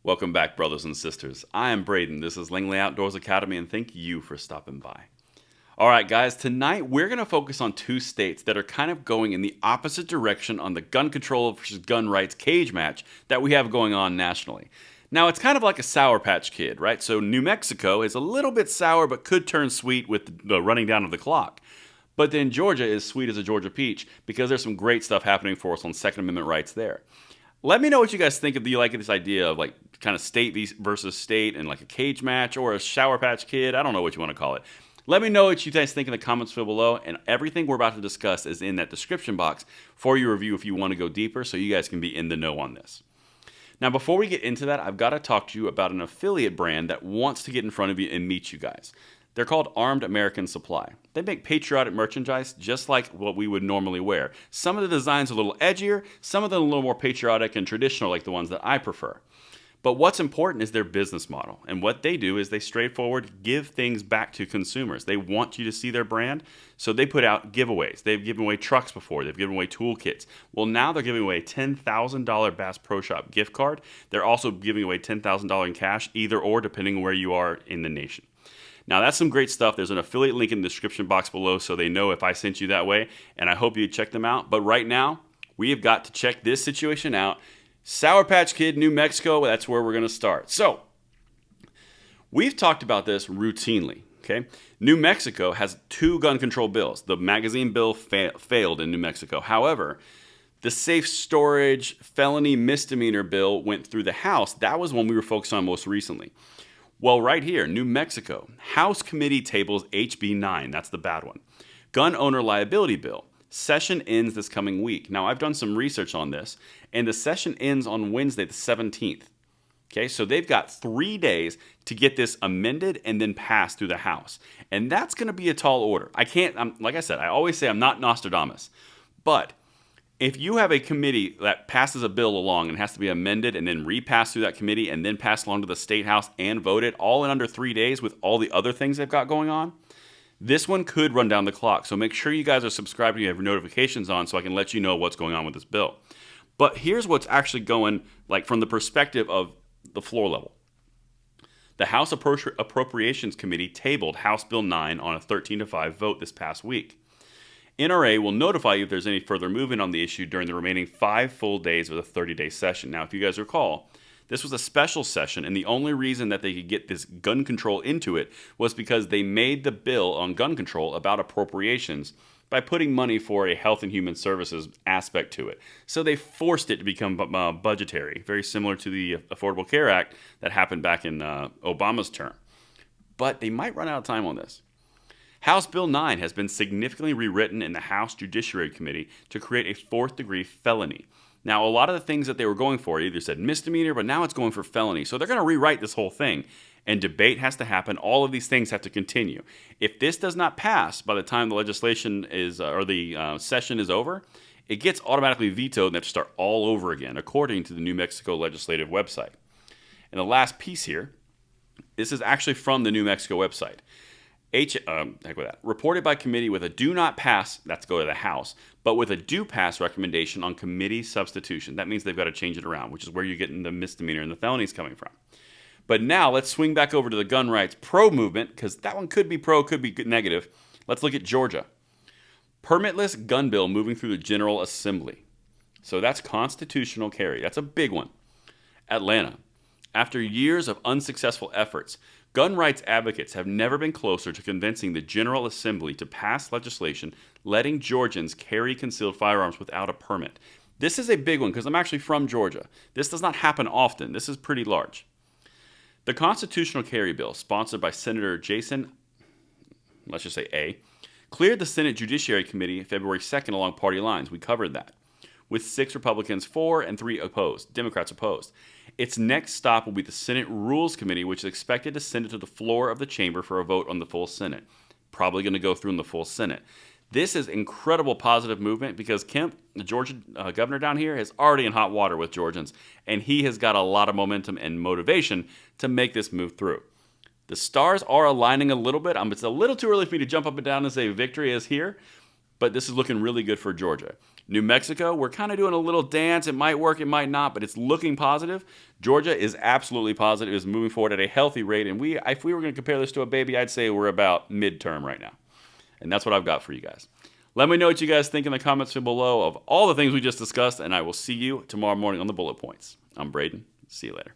Welcome back, brothers and sisters. I am Braden. This is Langley Outdoors Academy, and thank you for stopping by. All right, guys, tonight we're going to focus on two states that are kind of going in the opposite direction on the gun control versus gun rights cage match that we have going on nationally. Now, it's kind of like a Sour Patch Kid, right? So, New Mexico is a little bit sour but could turn sweet with the running down of the clock. But then Georgia is sweet as a Georgia peach because there's some great stuff happening for us on Second Amendment rights there. Let me know what you guys think of this idea of like kind of state versus state and like a cage match or a Sour Patch Kid. I don't know what you want to call it. Let me know what you guys think in the comments below, and everything we're about to discuss is in that description box for your review if you want to go deeper so you guys can be in the know on this. Now, before we get into that, I've got to talk to you about an affiliate brand that wants to get in front of you and meet you guys. They're called Armed American Supply. They make patriotic merchandise just like what we would normally wear. Some of the designs are a little edgier, some of them a little more patriotic and traditional like the ones that I prefer. But what's important is their business model. And what they do is they straightforward give things back to consumers. They want you to see their brand, so they put out giveaways. They've given away trucks before. They've given away toolkits. Well, now they're giving away a $10,000 Bass Pro Shop gift card. They're also giving away $10,000 in cash, either or, depending on where you are in the nation. Now, that's some great stuff. There's an affiliate link in the description box below so they know if I sent you that way, and I hope you check them out. But right now, we have got to check this situation out. Sour Patch Kid, New Mexico, that's where we're going to start. So, we've talked about this routinely, okay? New Mexico has two gun control bills. The magazine bill failed in New Mexico. However, the safe storage felony misdemeanor bill went through the House. That was one we were focused on most recently. Well, right here, New Mexico, House Committee tables HB 9. That's the bad one. Gun owner liability bill. Session ends this coming week. Now, I've done some research on this, and the session ends on Wednesday, the 17th. Okay, so they've got 3 days to get this amended and then passed through the House. And that's going to be a tall order. Like I said, I always say I'm not Nostradamus. But if you have a committee that passes a bill along and has to be amended and then repassed through that committee and then passed along to the State House and voted all in under 3 days with all the other things they've got going on, this one could run down the clock. So make sure you guys are subscribed and you have your notifications on so I can let you know what's going on with this bill. But here's what's actually going, like from the perspective of the floor level. The House Appropriations Committee tabled House Bill 9 on a 13-5 vote this past week. NRA will notify you if there's any further movement on the issue during the remaining 5 full days of the 30-day session. Now, if you guys recall, this was a special session, and the only reason that they could get this gun control into it was because they made the bill on gun control about appropriations by putting money for a health and human services aspect to it. So they forced it to become budgetary, very similar to the Affordable Care Act that happened back in Obama's term. But they might run out of time on this. House Bill 9 has been significantly rewritten in the House Judiciary Committee to create a fourth-degree felony. Now, a lot of the things that they were going for either said misdemeanor, but now it's going for felony. So they're going to rewrite this whole thing, and debate has to happen. All of these things have to continue. If this does not pass by the time the legislation is or the session is over, it gets automatically vetoed and they have to start all over again, according to the New Mexico legislative website. And the last piece here, this is actually from the New Mexico website. Reported by committee with a do not pass, that's go to the House, but with a do pass recommendation on committee substitution. That means they've got to change it around, which is where you're getting the misdemeanor and the felonies coming from. But now let's swing back over to the gun rights pro movement, because that one could be pro, could be negative. Let's look at Georgia. Permitless gun bill moving through the General Assembly. So that's constitutional carry. That's a big one. Atlanta. After years of unsuccessful efforts, gun rights advocates have never been closer to convincing the General Assembly to pass legislation letting Georgians carry concealed firearms without a permit. This is a big one because I'm actually from Georgia. This does not happen often. This is pretty large. The constitutional carry bill, sponsored by Senator Jason, let's just say A, cleared the Senate Judiciary Committee February 2nd along party lines. We covered that. With 6 Republicans for and 3 opposed, Democrats opposed. Its next stop will be the Senate Rules Committee, which is expected to send it to the floor of the chamber for a vote on the full Senate. Probably going to go through in the full Senate. This is incredible positive movement because Kemp, the Georgia governor down here, is already in hot water with Georgians, and he has got a lot of momentum and motivation to make this move through. The stars are aligning a little bit. It's a little too early for me to jump up and down and say victory is here, but this is looking really good for Georgia. New Mexico, we're kind of doing a little dance. It might work, it might not, but it's looking positive. Georgia is absolutely positive, is moving forward at a healthy rate, and if we were going to compare this to a baby, I'd say we're about midterm right now. And that's what I've got for you guys. Let me know what you guys think in the comments below of all the things we just discussed, and I will see you tomorrow morning on the Bullet Points. I'm Braden. See you later.